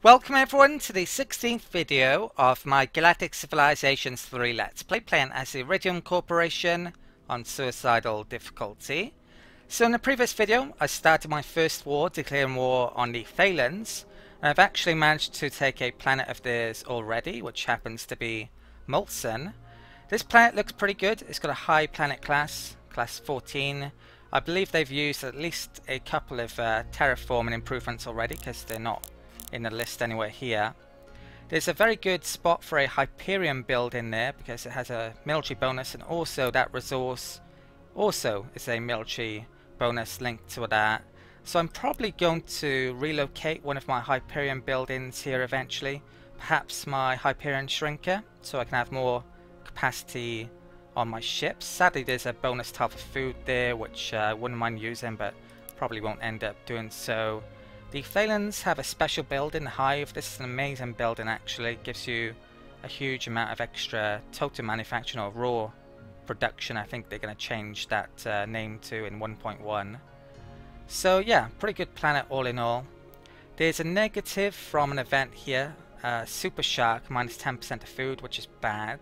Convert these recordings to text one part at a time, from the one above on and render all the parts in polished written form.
Welcome everyone to the 16th video of my Galactic Civilizations 3 Let's Play, playing as the Iridium Corporation on Suicidal difficulty. So in the previous video I started my first war, declaring war on the Phalans, and I've actually managed to take a planet of theirs already, which happens to be Macsen. This planet looks pretty good. It's got a high planet class, class 14. I believe they've used at least a couple of terraforming improvements already, because they're not in the list anywhere here. There's a very good spot for a Hyperion build in there because it has a military bonus, and also that resource also is a military bonus linked to that. So I'm probably going to relocate one of my Hyperion buildings here eventually, perhaps my Hyperion shrinker, so I can have more capacity on my ships. Sadly there's a bonus tile for food there which I wouldn't mind using, but probably won't end up doing so. The Phalans have a special build in the Hive. This is an amazing building actually. It gives you a huge amount of extra total manufacturing or raw production. I think they're going to change that name to in 1.1. So yeah, pretty good planet all in all. There's a negative from an event here. Super Shark minus 10% of food, which is bad.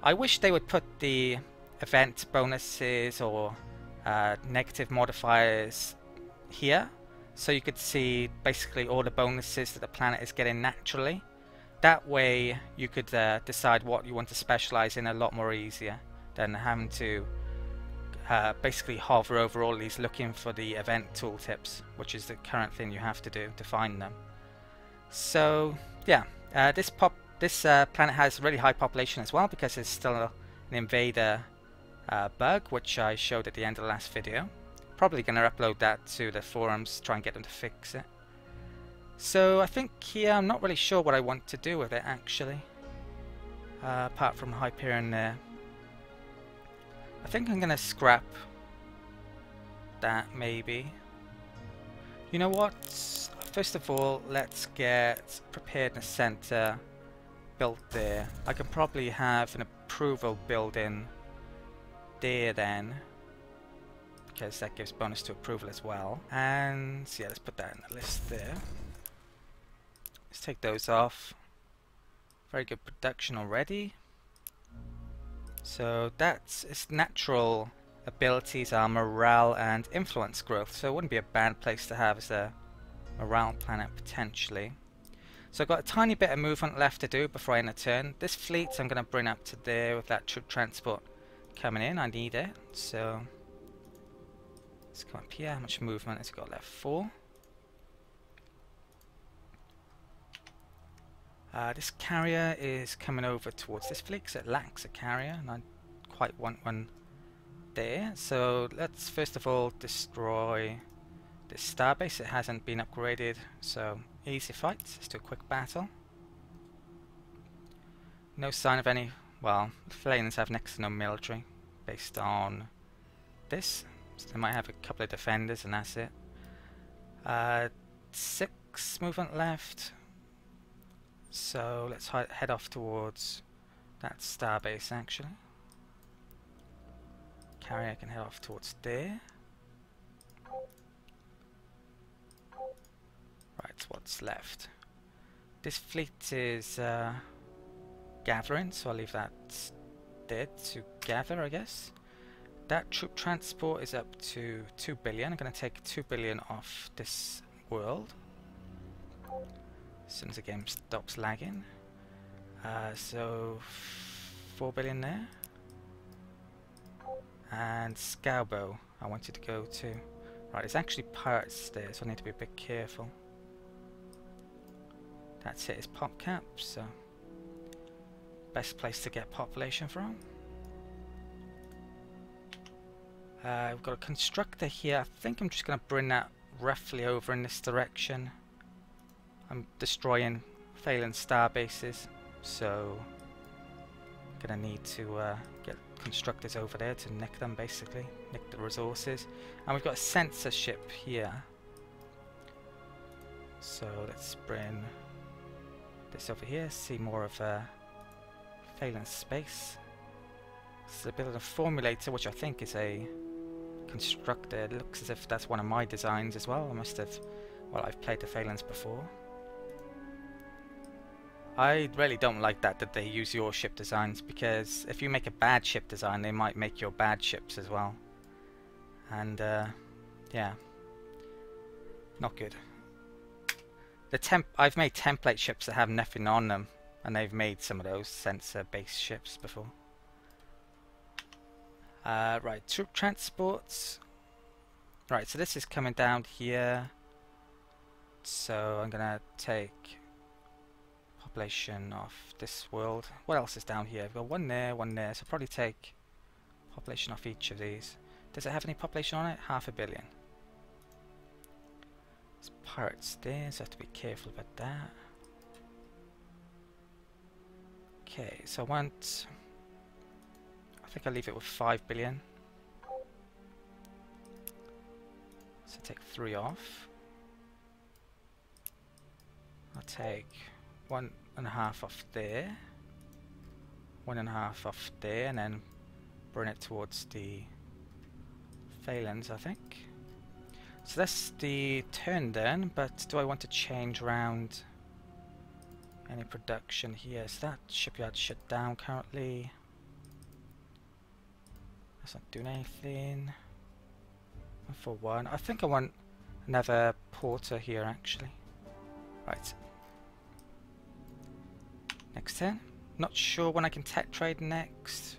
I wish they would put the event bonuses or negative modifiers here, so you could see basically all the bonuses that the planet is getting naturally. That way you could decide what you want to specialize in a lot more easier than having to basically hover over all these looking for the event tooltips, which is the current thing you have to do to find them. So yeah, this planet has really high population as well because it's still an invader bug, which I showed at the end of the last video. Probably going to upload that to the forums, try and get them to fix it. So I think here I'm not really sure what I want to do with it actually, apart from Hyperion there. I think I'm going to scrap that maybe. You know what? First of all, let's get Preparedness Center built there. I can probably have an approval building there then, because that gives bonus to approval as well. And yeah, let's put that in the list there. Let's take those off. Very good production already. So that's its natural abilities are morale and influence growth, so it wouldn't be a bad place to have as a morale planet potentially. So I've got a tiny bit of movement left to do before I end the turn. This fleet I'm going to bring up to there with that troop transport coming in. I need it, so let's come up here. How much movement has it got left? 4. This carrier is coming over towards this fleet because it lacks a carrier, and I quite want one there. So let's first of all destroy this starbase. It hasn't been upgraded, so easy fight. Let's do a quick battle. No sign of any. Well, the Phalans have next to no military based on this. So they might have a couple of defenders and that's it. 6 movement left. So let's head off towards that starbase actually. Carrier can head off towards there. Right, what's left? This fleet is gathering, so I'll leave that dead to gather, I guess. That troop transport is up to 2 billion. I'm going to take 2 billion off this world as soon as the game stops lagging. So 4 billion there. And Scalbo I wanted to go to. Right, there's actually pirates there, so I need to be a bit careful. That's it, it's pop cap, so best place to get population from. We've got a constructor here. I think I'm just going to bring that roughly over in this direction. I'm destroying Phalan star bases, so I'm going to need to get constructors over there to nick them basically, nick the resources. And we've got a sensor ship here. So let's bring this over here, see more of Phalan space. This is a bit of a formulator, which I think is a constructor. It looks as if that's one of my designs as well. I must have, well, I've played the Phalans before. I really don't like that they use your ship designs, because if you make a bad ship design, they might make your bad ships as well. And yeah, not good. I've made template ships that have nothing on them, and they've made some of those sensor-based ships before. Right, troop transports. Right, so this is coming down here. So I'm gonna take population off this world. What else is down here? I've got one there, so I'll probably take population off each of these. Does it have any population on it? 500 million. There's pirates there, so I have to be careful about that. Okay, so I think I'll leave it with 5 billion. So take 3 off. I'll take 1.5 off there, 1.5 off there, and then bring it towards the phalanx, I think. So that's the turn then, but do I want to change around any production here? So that shipyard shut down currently. That's not doing anything. 141. I think I want another porter here actually. Right. Next turn. Not sure when I can tech trade next.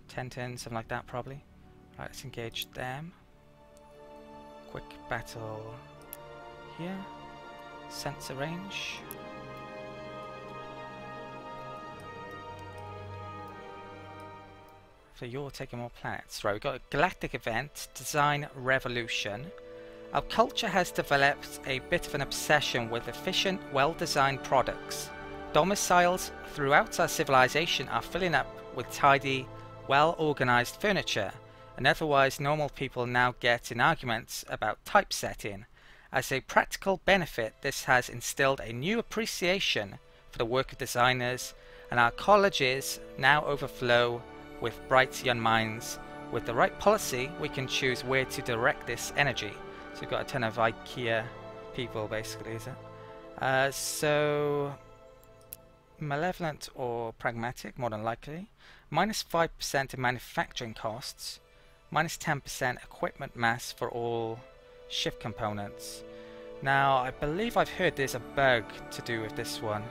10 turns, something like that probably. Right, let's engage them. Quick battle here. Sensor range. So you're taking more planets. Right, we've got a galactic event, design revolution. Our culture has developed a bit of an obsession with efficient, well-designed products. Domiciles throughout our civilization are filling up with tidy, well-organized furniture, and otherwise normal people now get in arguments about typesetting. As a practical benefit, this has instilled a new appreciation for the work of designers, and our colleges now overflow with bright young minds. With the right policy, we can choose where to direct this energy. So we've got a ton of IKEA people, basically, is it? So malevolent or pragmatic, more than likely. Minus 5% in manufacturing costs. Minus 10% equipment mass for all shift components. Now, I believe I've heard there's a bug to do with this one.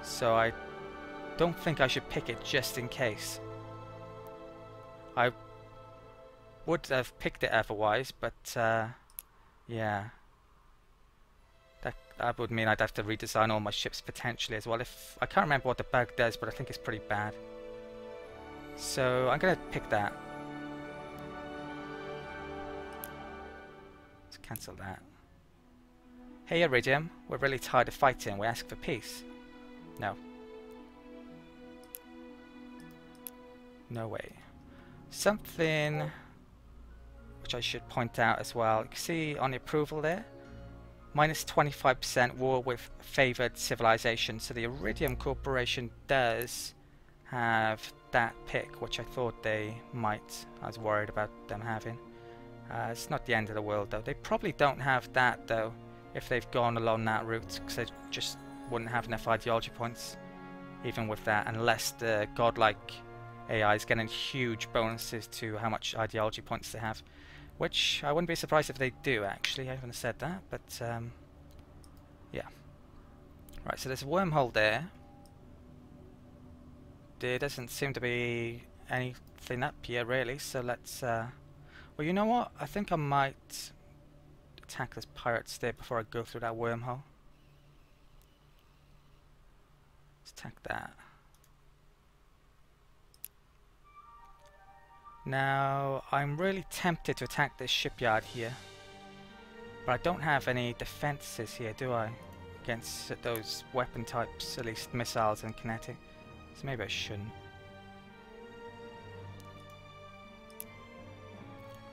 So I don't think I should pick it just in case. I would have picked it otherwise, but yeah. That would mean I'd have to redesign all my ships potentially as well. If I can't remember what the bug does, but I think it's pretty bad. So I'm gonna pick that. Let's cancel that. Hey Iridium, we're really tired of fighting. We ask for peace. No. No way. Something which I should point out as well. You can see on the approval there, minus 25% war with favoured civilization. So the Iridium Corporation does have that pick, which I thought they might. I was worried about them having. It's not the end of the world though. They probably don't have that though if they've gone along that route, because they just wouldn't have enough ideology points even with that, unless the Godlike AI is getting huge bonuses to how much ideology points they have, which I wouldn't be surprised if they do actually. I haven't said that, but yeah. Right, so there's a wormhole there. There doesn't seem to be anything up here really, so let's well, you know what, I think I might attack this pirates there before I go through that wormhole. Let's attack that. Now, I'm really tempted to attack this shipyard here, but I don't have any defenses here, do I? Against those weapon types, at least missiles and kinetic. So maybe I shouldn't.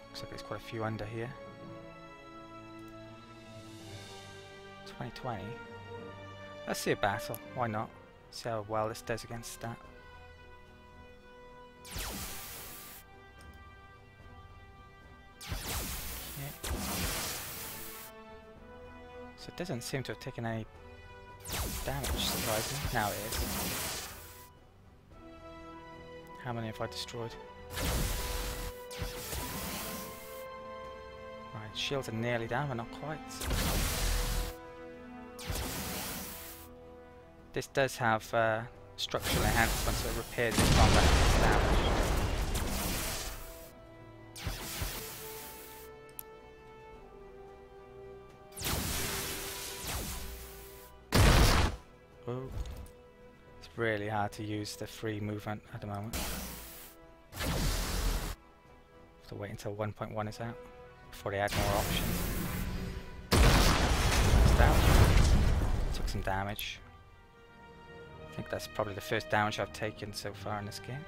Looks like there's quite a few under here. 2020. Let's see a battle, why not? See how well this does against that. So it doesn't seem to have taken any damage, surprisingly. Now it is. How many have I destroyed? Right, shields are nearly down, but not quite. This does have structural enhancement, so it repairs in combat damage. Oh, it's really hard to use the free movement at the moment. Have to wait until 1.1 is out before they add more options. That's down. Took some damage. I think that's probably the first damage I've taken so far in this game.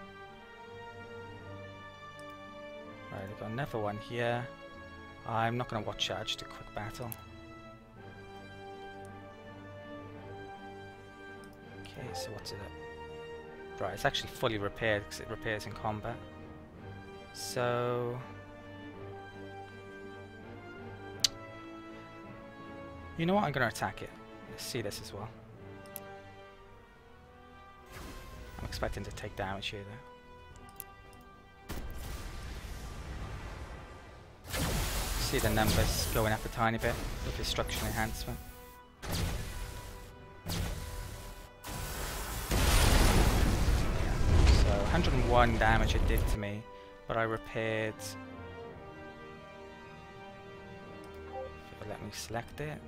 Right, I've got another one here. I'm not going to watch that, just a quick battle. Okay, so what's it up? Right, it's actually fully repaired because it repairs in combat. So... you know what, I'm going to attack it. Let's see this as well. I'm expecting to take damage here though. See the numbers going up a tiny bit with the structural enhancement. So 101 damage it did to me, but I repaired... if it'll let me select it.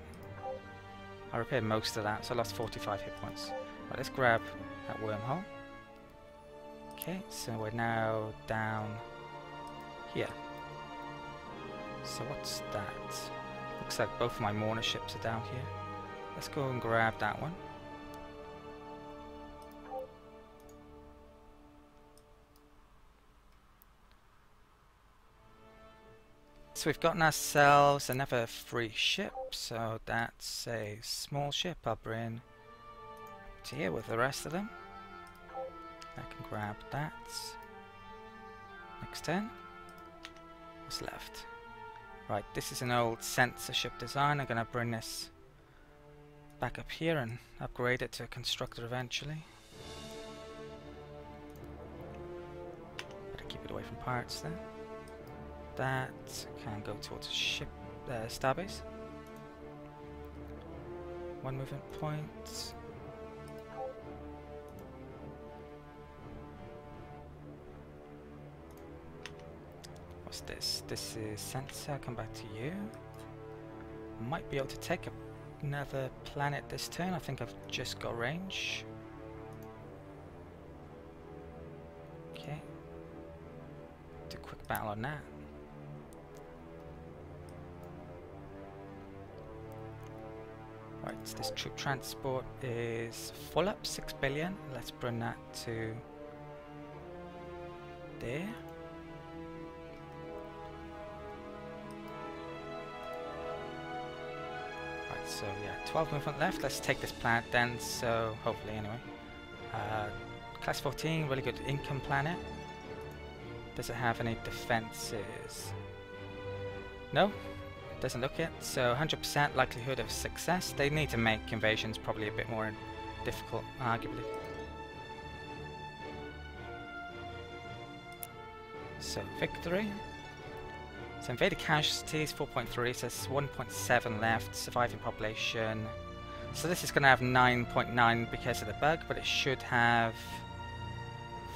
I repaired most of that, so I lost 45 hit points. Right, let's grab that wormhole. Okay, so we're now down here. So what's that? Looks like both of my Mourner ships are down here. Let's go and grab that one. So we've gotten ourselves another free ship, so that's a small ship. I'll bring to here with the rest of them. I can grab that. Next turn. What's left? Right, this is an old sensor ship design. I'm going to bring this back up here and upgrade it to a constructor eventually. Better keep it away from pirates then. That can go towards a ship, starbase. One movement point. What's this? This is sensor. I'll come back to you. Might be able to take another planet this turn. I think I've just got range. Okay. Do a quick battle on that. Right, so this troop transport is full up, 6 billion. Let's bring that to there. Right, so yeah, 12 movement left. Let's take this planet then, so hopefully anyway. Class 14, really good income planet. Does it have any defenses? No? Doesn't look it, so 100% likelihood of success. They need to make invasions probably a bit more difficult, arguably. So victory. So invaded casualties 4.3, so it's 1.7 left. Surviving population. So this is going to have 9.9 because of the bug, but it should have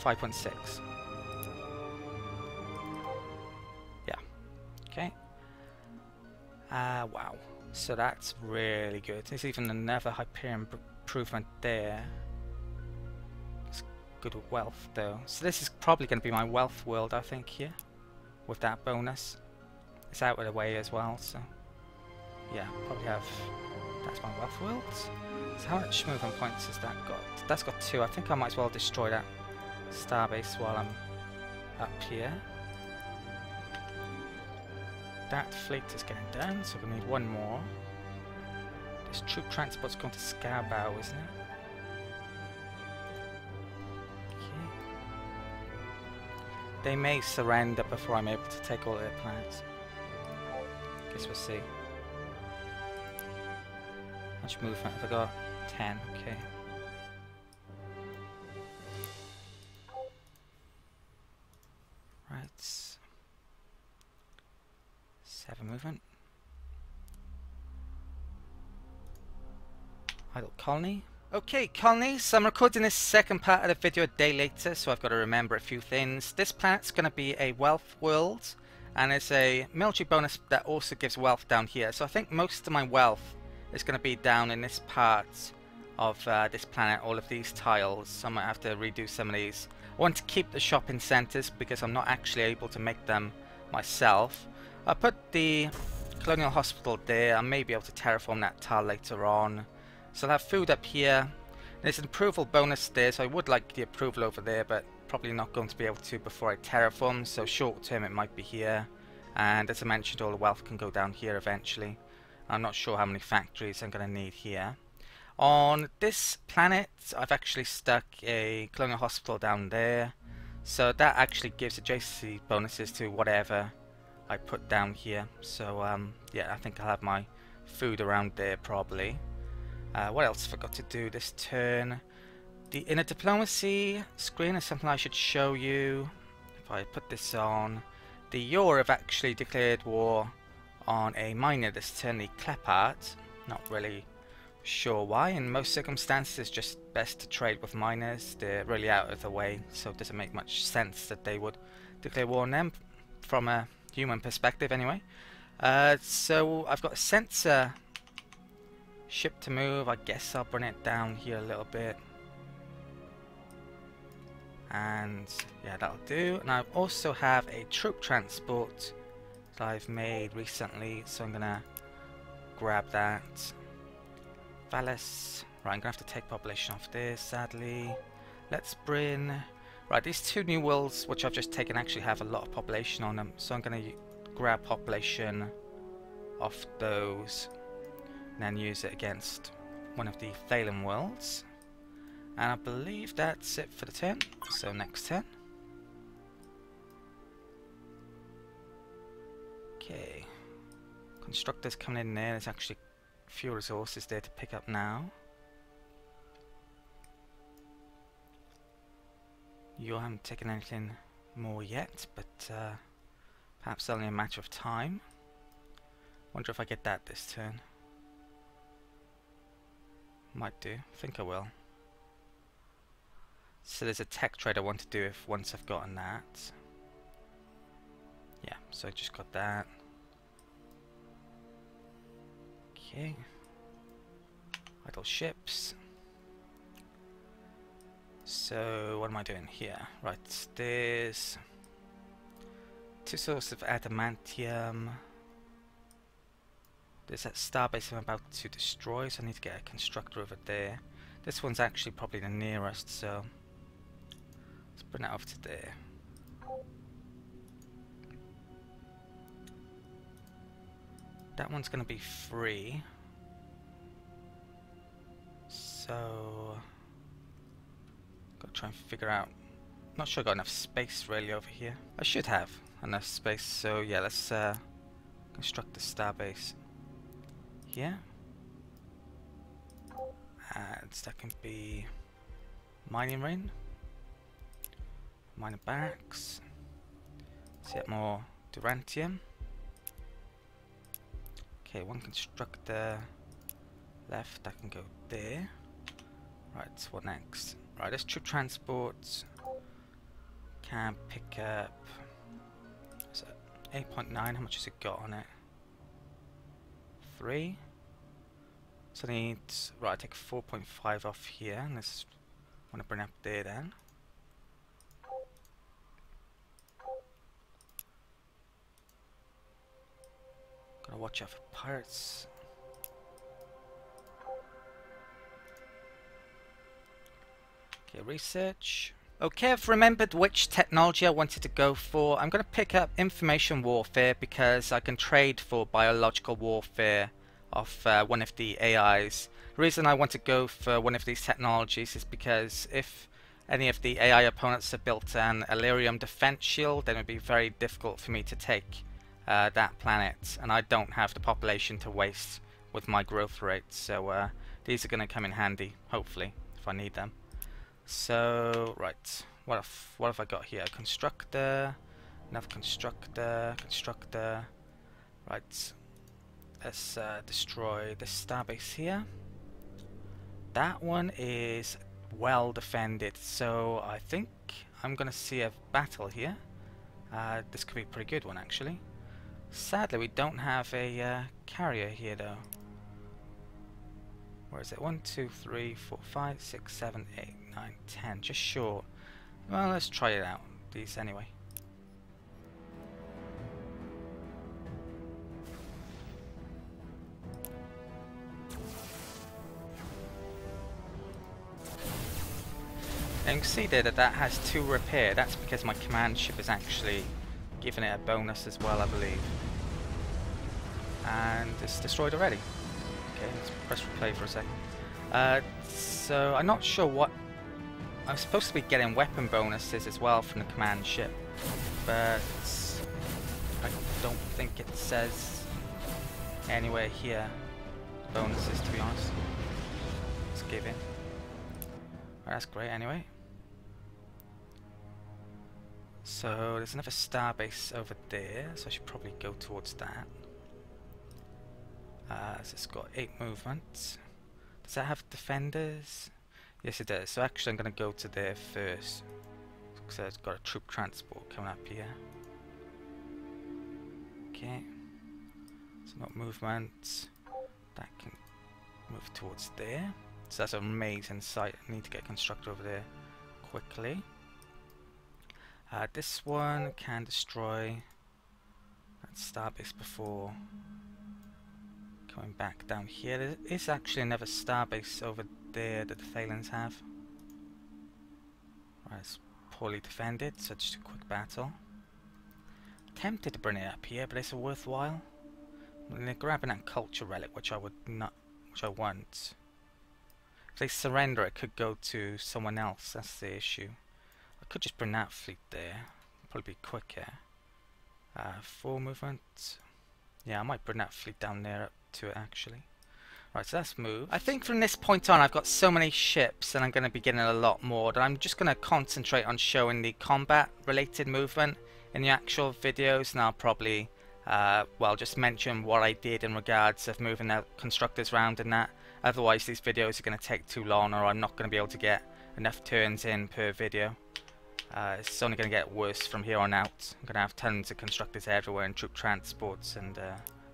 5.6. Yeah. Okay. Wow, so that's really good. There's even another Hyperion improvement there. It's good with wealth though. So this is probably going to be my wealth world, I think, here. With that bonus. It's out of the way as well, so... yeah, probably have... that's my wealth world. So how much movement points has that got? That's got 2. I think I might as well destroy that starbase while I'm up here. That fleet is getting down, so we need one more. This troop transport's going to Scarborough, isn't it? Okay. They may surrender before I'm able to take all their planets. Guess we'll see. much movement have I got? 10, okay. Right. 7 movement. Idle colony. Okay, colonies, so I'm recording this second part of the video a day later, so I've got to remember a few things. This planet's going to be a wealth world, and it's a military bonus that also gives wealth down here. So I think most of my wealth is going to be down in this part of this planet, all of these tiles, so I might have to redo some of these. I want to keep the shopping centres because I'm not actually able to make them myself. I'll put the colonial hospital there. I may be able to terraform that tile later on. So I'll have food up here. There's an approval bonus there, so I would like the approval over there, but probably not going to be able to before I terraform, so short term it might be here. And as I mentioned, all the wealth can go down here eventually. I'm not sure how many factories I'm going to need here. On this planet, I've actually stuck a colonial hospital down there, so that actually gives adjacency bonuses to whatever I put down here. So yeah, I think I'll have my food around there probably. What else have I got to do this turn? The inner diplomacy screen is something I should show you. If I put this on, the Yor have actually declared war on a miner this turn, the Kleppart. Not really sure why. In most circumstances it's just best to trade with miners. They're really out of the way, so it doesn't make much sense that they would declare war on them from a human perspective anyway. So I've got a sensor ship to move. I guess I'll bring it down here a little bit, and yeah, that'll do. And I also have a troop transport that I've made recently, so I'm gonna grab that. Valis. Right, I'm gonna have to take population off this, sadly. Let's bring... Right, these two new worlds which I've just taken actually have a lot of population on them, so I'm gonna grab population off those and then use it against one of the Thalen worlds. And I believe that's it for the turn, so next turn. Okay, constructors coming in there. There's actually a few resources there to pick up now. You haven't taken anything more yet, but perhaps only a matter of time. Wonder if I get that this turn. Might do. Think I will. So there's a tech trade I want to do if once I've gotten that. Yeah, so I just got that. Okay. Idle ships. So what am I doing here? Right, there's 2 sources of adamantium. There's that starbase I'm about to destroy, so I need to get a constructor over there. This one's actually probably the nearest, so let's bring that over to there. That one's going to be free, so gotta try and figure out. Not sure I got enough space really over here. I should have enough space, so yeah, let's construct the starbase here. And that can be mining ring, mining barracks. Let's get more durantium. Okay, one constructor left, that can go there. Right, what next? Right, this troop transport can pick up 8.9, how much has it got on it? 3. So I need, right, I take 4.5 off here, and this want to bring up there then. Gotta watch out for pirates. Okay, research. Okay, I've remembered which technology I wanted to go for. I'm going to pick up information warfare because I can trade for biological warfare of one of the AIs. The reason I want to go for one of these technologies is because if any of the AI opponents have built an Iridium defense shield, then it would be very difficult for me to take that planet, and I don't have the population to waste with my growth rate. So these are going to come in handy, hopefully, if I need them. So, right, what have I got here? A constructor, another constructor, constructor. Right, let's destroy this starbase here. That one is well defended, so I think I'm gonna see a battle here. This could be a pretty good one, actually. Sadly, we don't have a carrier here, though. Where is it? 1, 2, 3, 4, 5, 6, 7, 8, 9, 10. Just short. Well, let's try it out. These anyway. And you can see there that that has 2 repair. That's because my command ship is actually giving it a bonus as well, I believe. And it's destroyed already. Okay, let's press replay for a second. So I'm not sure what... I'm supposed to be getting weapon bonuses as well from the command ship, but I don't think it says anywhere here bonuses, to be honest. Let's give in. Well, that's great anyway. So there's another starbase over there, so I should probably go towards that. So it's got 8 movement. Does that have defenders? Yes, it does. So actually I'm going to go to there first, because it's got a troop transport coming up here. Okay. So not movement. That can move towards there. So that's an amazing site. I need to get a constructor over there quickly. This one can destroy that starbase before coming back down here. There is actually another starbase over there that the Thalans have. Right, it's poorly defended, so just a quick battle. Tempted to bring it up here, but is it worthwhile? They're grabbing that culture relic, which I want. If they surrender, it could go to someone else. That's the issue. I could just bring that fleet there. Probably be quicker. 4 movement. Yeah, I might bring that fleet down there up to it actually. Right, so let's move. I think from this point on I've got so many ships and I'm going to be getting a lot more that I'm just going to concentrate on showing the combat related movement in the actual videos, and I'll probably well, just mention what I did in regards of moving the constructors around and that. Otherwise these videos are going to take too long, or I'm not going to be able to get enough turns in per video. It's only going to get worse from here on out. I'm going to have tons of constructors everywhere and troop transports, and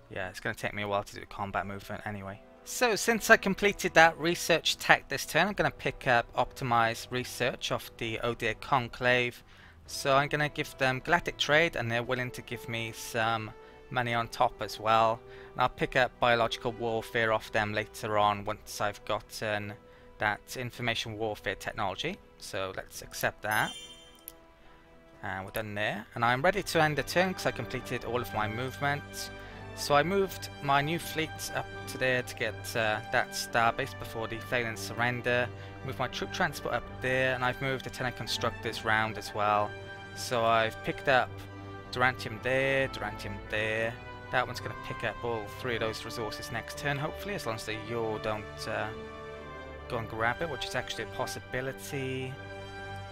yeah, it's going to take me a while to do the combat movement anyway. So since I completed that research tech this turn, I'm going to pick up optimized research off the Odir Conclave. So I'm going to give them Galactic Trade, and they're willing to give me some money on top as well. And I'll pick up biological warfare off them later on once I've gotten that information warfare technology. So let's accept that. And we're done there. And I'm ready to end the turn because I completed all of my movement. So I moved my new fleet up to there to get that starbase before the Thalans surrender. Moved my troop transport up there, and I've moved a ton of constructors round as well. So I've picked up Durantium there, Durantium there. That one's going to pick up all 3 of those resources next turn, hopefully, as long as the Yor don't go and grab it, which is actually a possibility.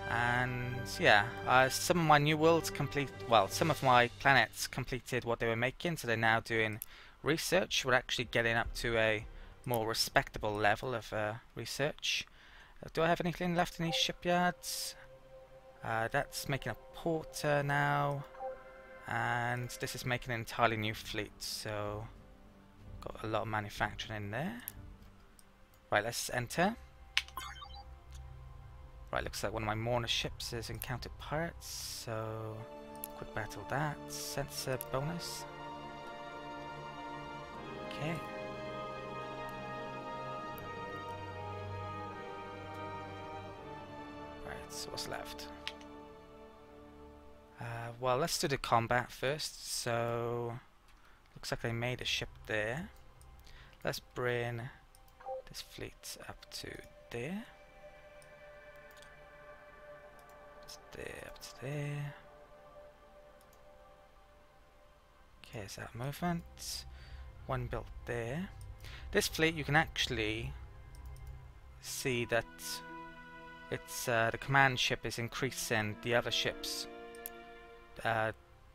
And yeah, some of my new worlds some of my planets completed what they were making, so they're now doing research. We're actually getting up to a more respectable level of research. Do I have anything left in these shipyards? That's making a porter now, and this is making an entirely new fleet, so got a lot of manufacturing in there. Right, let's enter. Right, looks like one of my Mourner ships has encountered pirates, so quick battle that. Sensor bonus. Okay. Right, so what's left? Well, let's do the combat first. So, looks like they made a ship there. Let's bring this fleet up to there. There, up to there. Okay, is that movement? One built there. This fleet, you can actually see that it's the command ship is increasing the other ships'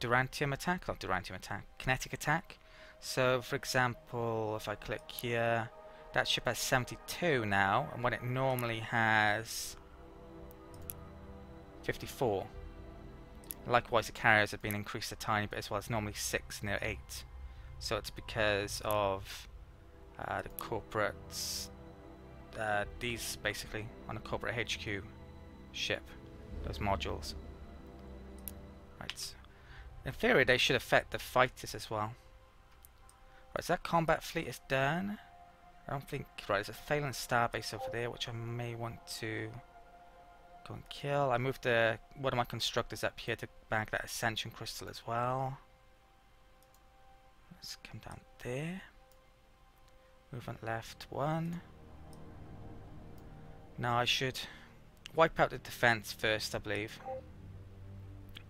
Durantium attack, not Durantium attack, kinetic attack. So, for example, if I click here, that ship has 72 now, and when it normally has 54. Likewise, the carriers have been increased a tiny bit as well. It's normally 6 and they're 8. So it's because of the corporates, these basically on a corporate HQ ship, those modules. Right. In theory, they should affect the fighters as well. Right, so that combat fleet is done. I don't think. Right, there's a Thalen starbase over there, which I may want to go and kill. I moved one of my constructors up here to bag that Ascension crystal as well. Let's come down there. Movement left 1. Now I should wipe out the defense first, I believe.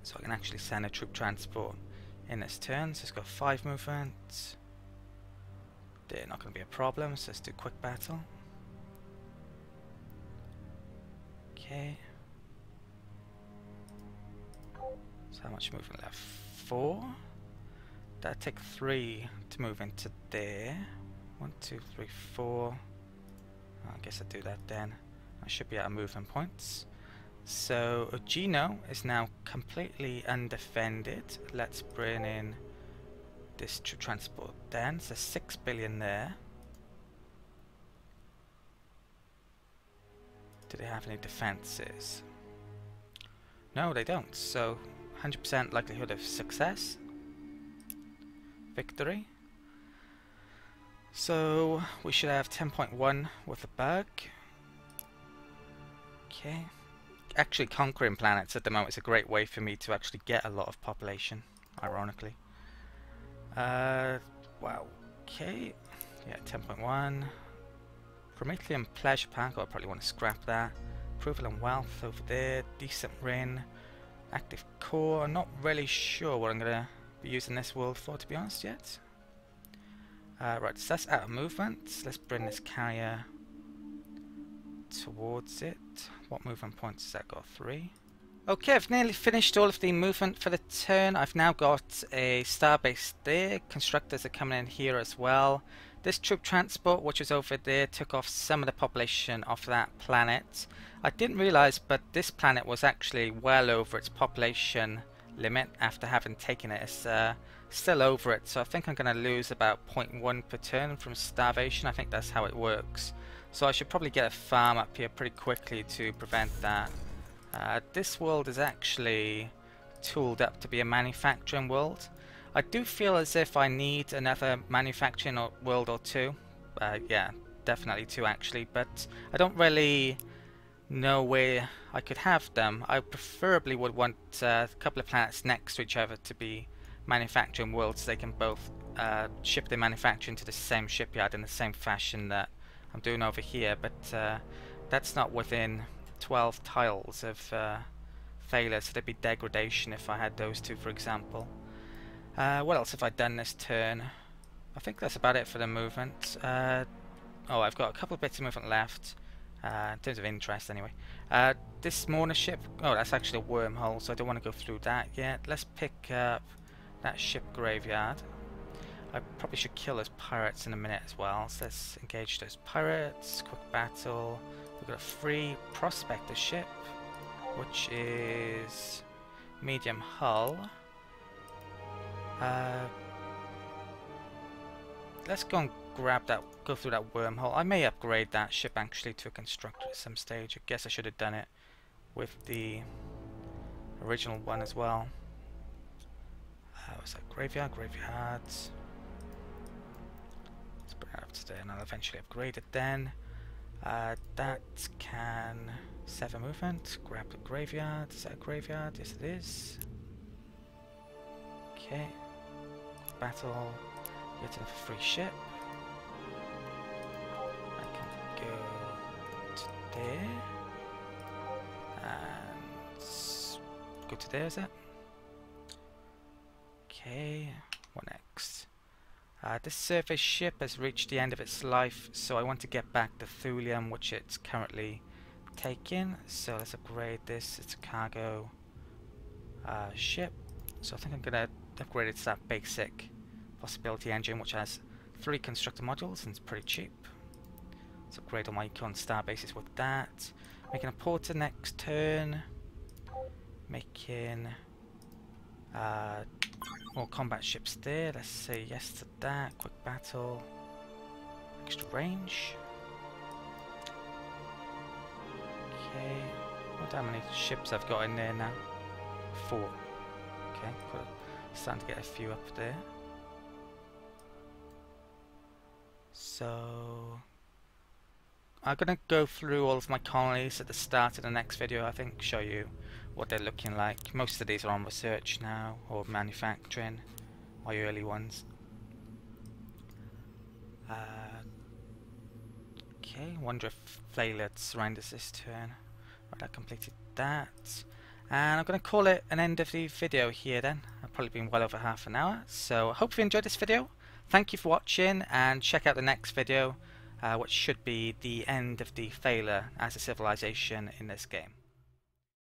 So I can actually send a troop transport in this turn. So it's got 5 movement. They're not going to be a problem, so let's do quick battle. Okay. So how much movement left? 4. That'd take 3 to move into there. 1, 2, 3, 4. I guess I'll do that then. I should be out of movement points. So Ugino is now completely undefended. Let's bring in this troop transport then. So 6 billion there. Do they have any defenses? No, they don't. So 100% likelihood of success. Victory. So we should have 10.1 with a bug. Okay. Actually, conquering planets at the moment is a great way for me to actually get a lot of population, ironically. Wow. Okay. Yeah, 10.1. Promethean Pleasure Pack, I'll probably want to scrap that. Approval and Wealth over there. Decent Rain. Active Core. I'm not really sure what I'm going to be using this world for, to be honest, yet. Right, so that's out of movement. Let's bring this carrier towards it. What movement points has that got? 3. Okay, I've nearly finished all of the movement for the turn. I've now got a starbase there. Constructors are coming in here as well. This troop transport, which was over there, took off some of the population of that planet. I didn't realize, but this planet was actually well over its population limit after having taken it. It's still over it, so I think I'm going to lose about 0.1 per turn from starvation. I think that's how it works. So I should probably get a farm up here pretty quickly to prevent that. This world is actually tooled up to be a manufacturing world. I do feel as if I need another manufacturing world or 2. Yeah, definitely 2 actually, but I don't really know where I could have them. I preferably would want a couple of planets next to each other to be manufacturing worlds, so they can both ship their manufacturing to the same shipyard in the same fashion that I'm doing over here, but that's not within 12 tiles of failure, so there'd be degradation if I had those 2, for example. What else have I done this turn? I think that's about it for the movement. Oh, I've got a couple of bits of movement left, in terms of interest anyway. This Mourner ship, oh, that's actually a wormhole, so I don't want to go through that yet. Let's pick up that ship graveyard. I probably should kill those pirates in a minute as well, so let's engage those pirates. Quick battle. We've got a free prospector ship, which is medium hull. Let's go and grab that, go through that wormhole. I may upgrade that ship actually to a constructor at some stage. I guess I should have done it with the original one as well. What's that? Graveyard? Graveyards. Let's bring it up to there and I'll eventually upgrade it then. That can 7 movement. Grab the graveyard. Is that a graveyard? Yes, it is. Okay. Battle. Get a free ship. I can go to there. And go to there, is it? Okay. What next? This surface ship has reached the end of its life, so I want to get back the thulium, which it's currently taking. So let's upgrade this. It's a cargo ship. So I think I'm going to upgrade it to that basic possibility engine, which has 3 constructor modules and it's pretty cheap. Let's upgrade all my econ star bases with that. Making a porter next turn. Making more combat ships there. Let's say yes to that. Quick battle. Extra range. Okay. I wonder how many ships I've got in there now. 4. Okay. Cool. Starting to get a few up there. So I'm going to go through all of my colonies at the start of the next video. I think show you what they're looking like. Most of these are on research now, or manufacturing, my early ones. Okay, wonder if Flaylet surrenders this turn. Right, I completed that. And I'm going to call it an end of the video here then. I've probably been well over half an hour. So I hope you enjoyed this video. Thank you for watching, and check out the next video, which should be the end of the failure as a civilization in this game.